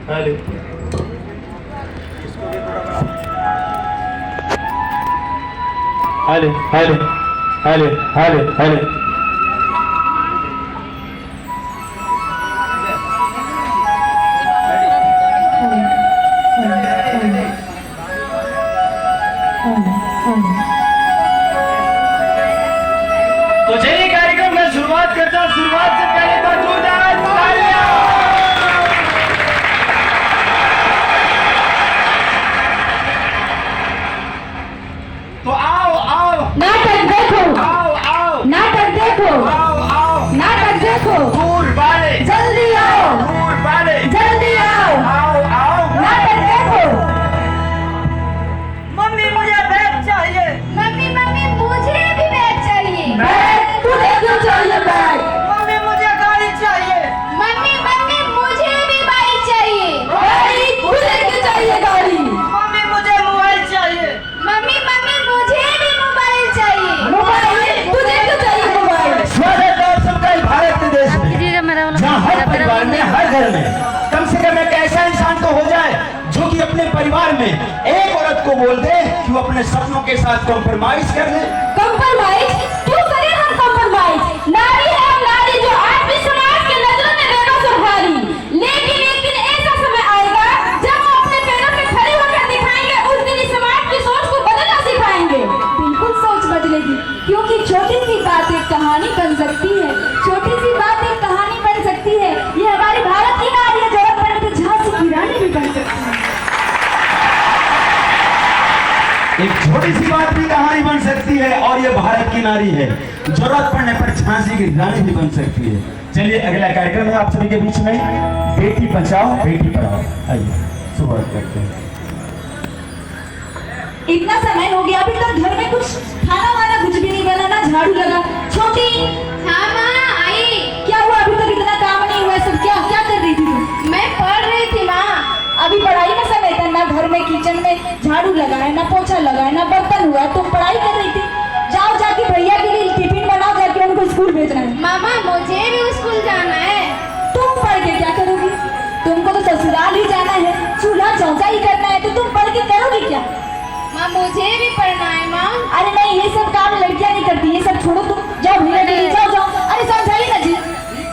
Hello hello hello hello hello hello तो चलिए कार्यक्रम में शुरुआत करता हूं। शुरुआत से पहले तो जोरदार तालियां। तो आओ आओ नाटक देखो, आओ आओ नाटक देखो, आओ आओ नाटक देखो, दूर वाले जल्दी आओ, दूर वाले जल्दी आओ, आओ आओ नाटक देखो। मम्मी मुझे बैग चाहिए। मम्मी मम्मी मुझे भी बैग चाहिए। बैग तुझे क्यों चाहिए बैग? मम्मी मुझे गाड़ी चाहिए। मम्मी मम्मी मुझे भी बाइक चाहिए। गाड़ी तुझे क्यों चाहिए गाड़ी? मम्मी मुझे मोबाइल चाहिए। मम्मी मम्मी मुझे भी मोबाइल चाहिए। मोबाइल तुझे क्यों चाहिए मोबाइल? स्वागत है आप सबका इस भारत के देश में, जहाँ हर परिवार में हर घर में कम से कम एक ऐसा इंसान तो हो जाए जो कि अपने परिवार में एक औरत को बोल दे कि वो अपने सपनों के साथ कॉम्प्रोमाइज कर ले। कॉम्प्रोमाइज क्यों करें हम कॉम्प्रोमाइज? नारी है हम नारी जो आज भी समाज के नजरों में बेबस और भारी। लेकिन एक दिन ऐसा समय आएगा जब हम अपने पैरों पे खड़े होकर दिखाएंगे। उस दिन इस समाज की सोच को बदलना सिखाएंगे। बिल्कुल सोच बदलेगी, क्योंकि छोटी सी बात एक कहानी बन सकती है। छोटी सी बात एक कहानी बन सकती है। ये हमारी भारत की नारी है, जरूरत पड़ने पर झांसी की रानी भी बन सकती है। एक छोटी सी बात भी कहानी बन सकती है और ये भारत की नारी है, जरूरत पड़ने पर झांसी की रानी भी बन सकती है। चलिए अगला कार्यक्रम है आप सभी के बीच में, बेटी बचाओ बेटी पढ़ाओ। आइए शुरुआत करते हैं। इतना समय हो गया, अभी तक घर में कुछ खाना वाना कुछ भी नहीं बना, ना झाड़ू लगा। छोटी हाँ माँ आई। क्या हुआ, अभी तक इतना काम नहीं हुआ? सब क्या क्या कर रही थी तुम? मैं पढ़ रही थी माँ। अभी पढ़ाई का समय था, ना घर में किचन में झाड़ू लगाए, ना पोछा लगाए, ना बर्तन हुआ, तुम पढ़ाई कर रही थी। जाओ जाके भैया के लिए टिफिन बनाओ, जाके उनको स्कूल भेजना है। मामा मुझे भी स्कूल जाना है। तुम पढ़ के क्या करोगी? तुमको तो ससुराल ही जाना है, चूल्हा चौका ही करना है, तो तुम पढ़ के करोगी क्या? माँ मुझे भी पढ़ना है माँ। अरे नहीं, ये सब काम लड़कियां नहीं करती, ये सब छोड़ो, तुम जाओ भैया के लिए जाओ जाओ। अरे समझाइए ना जी।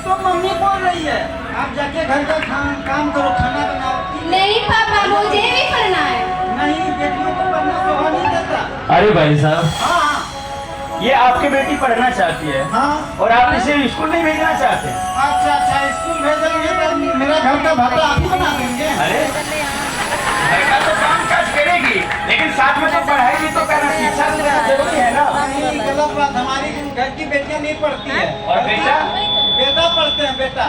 तो मम्मी बोल रही है आप जाके घर का काम करो, खाना बनाओ। नहीं पापा मुझे भी पढ़ना है। नहीं बेटियों को पढ़ना शोभा नहीं देता। अरे भाई साहब, हाँ ये आपकी बेटी पढ़ना चाहती है हाँ। और आप इसे स्कूल नहीं भेजना चाहते। अच्छा अच्छा, स्कूल भेजेंगे तो मेरा घर का भाता आप ही बना देंगे। अरे घर का तो काम काज करेगी, लेकिन साथ में तो पढ़ाई तो करना, शिक्षा तो देना जरूरी है ना। नहीं गलत बात, हमारी घर की बेटियां नहीं पढ़ती है। और बेटा बेटा पढ़ते हैं, बेटा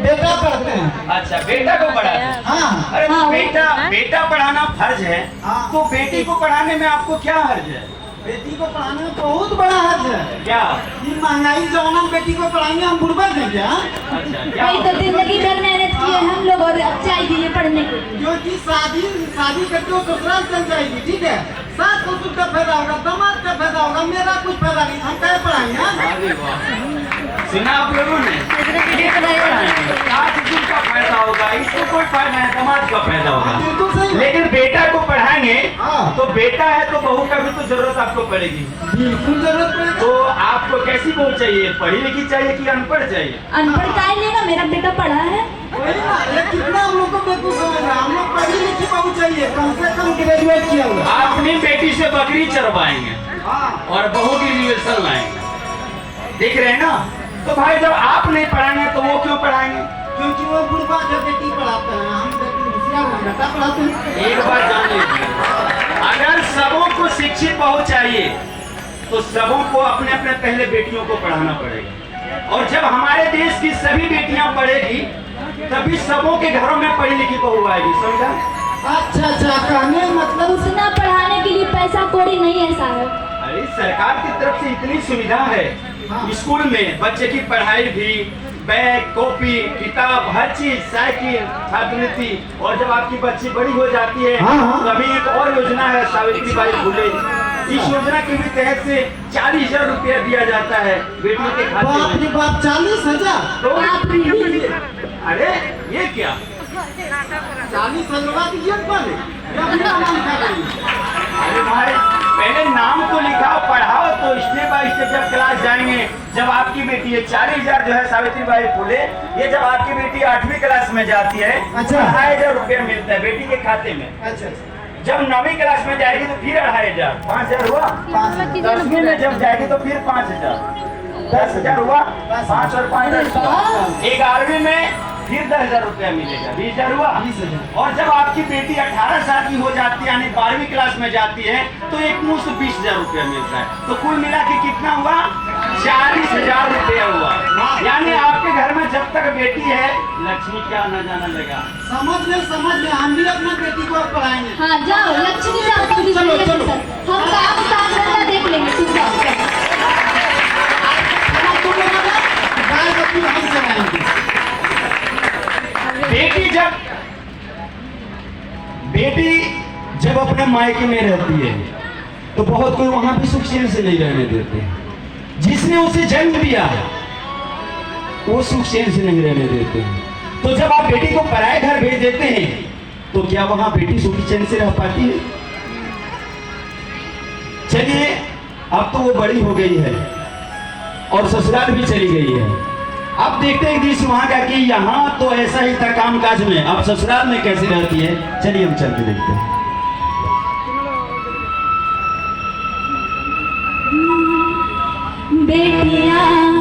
बेटा पढ़ते हैं। अच्छा बेटा को पढ़ाते हैं। हाँ अरे तो हाँ, बेटा बेटा पढ़ाना फर्ज है, हाँ। तो बेटी को पढ़ाने में आपको क्या हर्ज है? बेटी को पढ़ाने में बहुत बड़ा हर्ज है। क्या? ये महंगाई जमाना में बेटी को पढ़ाएंगे हम बुढ़बा देंगे। हाँ अच्छा क्या? वही तो जिंदगी भर मेहनत की है हम लोग, और अब चाहिए पढ़ने को। क्योंकि शादी करके वो ससुराल चल जाएगी, ठीक है। सास ससुर का फायदा होगा, दामाद का फायदा होगा, मेरा कुछ फायदा नहीं, हम क्या पढ़ाएंगे? हाँ? अरे वाह, सुना आप लोगों ने? ये सास ससुर का फायदा होगा, इसको कोई फायदा नहीं, समाज का फायदा होगा। बिल्कुल सही। लेकिन बेटा को पढ़ाएंगे हाँ। तो बेटा है तो बहू का भी तो जरूरत आपको पड़ेगी। बिल्कुल जरूरत पड़ेगी। तो आपको कैसी बहू चाहिए, पढ़ी लिखी चाहिए कि अनपढ़ चाहिए? अनपढ़ का ही लेगा, मेरा बेटा पढ़ा है। वही ना, ये कितना हम लोग को बेवकूफ समझ रहा है। हम लोग पढ़ी लिखी बहू चाहिए, कम से कम ग्रेजुएट किया हुआ। आप अपनी बेटी से बकरी चरवाएंगे हाँ और बहू की रिलेशन लाएंगे, देख रहे हैं ना? तो भाई जब आप नहीं पढ़ाएंगे तो वो क्यों पढ़ाएंगे? क्योंकि वो बुढ़बा जो बेटी पढ़ाते हैं, हम बेटा पढ़ाते हैं। एक बात जान लीजिए, अगर सबों को शिक्षित बहू चाहिए तो सबों को अपने अपने पहले बेटियों को पढ़ाना पड़ेगा। और जब हमारे देश की सभी बेटियां पढ़ेगी तभी सबों के घरों में पढ़ी लिखी बहू आएगी, समझा? अच्छा अच्छा, कहने का मतलब उतना पढ़ाने के लिए पैसा कौड़ी नहीं है साहब। अरे सरकार की तरफ से इतनी सुविधा है, हाँ। स्कूल में बच्चे की पढ़ाई भी, बैग कॉपी किताब हर चीज, साइकिल छात्रवृत्ति। और जब आपकी बच्ची बड़ी हो जाती है हाँ, हाँ। तो अभी एक और योजना है सावित्रीबाई फुले, इस योजना के भी तहत से 40,000 रुपया दिया जाता है बेटियों के खाते बाप में। रे बाप, 40,000। तो बाप रे। अरे ये क्या, 40 सजवा दीजिए पहले या अपने नाम लिखा करिए। अरे भाई पहले नाम तो लिखाओ, पढ़ाओ, तो स्टेप बाय स्टेप जब क्लास जाएंगे, जब आपकी बेटी है 40,000 जो है सावित्रीबाई फुले, ये जब आपकी बेटी 8वीं क्लास में जाती है, अच्छा। 2,500 रुपया मिलता है बेटी के खाते में। अच्छा जब 9वीं क्लास में जाएगी तो फिर 2,500, 5,000 हुआ। 10वीं में जब जाएगी तो फिर 5,000, 10,000 हुआ। 5 और 5 11वीं में फिर 10,000 रुपया मिलेगा, 20,000 हुआ। 20,000। और जब आपकी बेटी 18 साल की हो जाती है यानी 12वीं क्लास में जाती है तो एक मुश्त 20,000 रुपया मिलता है। तो कुल मिला के कितना हुआ? 40,000 रुपया हुआ। यानी आपके घर में जब तक बेटी है लक्ष्मी का आना जाना लगा। समझ में हम भी अपना बेटी को अब पढ़ाएंगे। हाँ जाओ लक्ष्मी जाओ, तुम भी चलो, चलो चलो। हम काम धंधा देख लेंगे, तुम जाओ। अब तुम लोग गाय बकरी हम चलाएंगे। बेटी जब अपने मायके में रहती है तो बहुत कोई वहां भी सुख चैन से नहीं रहने देते। जिसने उसे जन्म दिया वो सुख चैन से नहीं रहने देते। तो जब आप बेटी को पराये घर भेज देते हैं तो क्या वहां बेटी सुख चैन से रह पाती है? चलिए अब तो वो बड़ी हो गई है और ससुराल भी चली गई है। अब देखते हैं कि वहां का कि यहाँ तो ऐसा ही था काम काज में, अब ससुराल में कैसे रहती है। चलिए हम चल के देखते हैं। बेटियां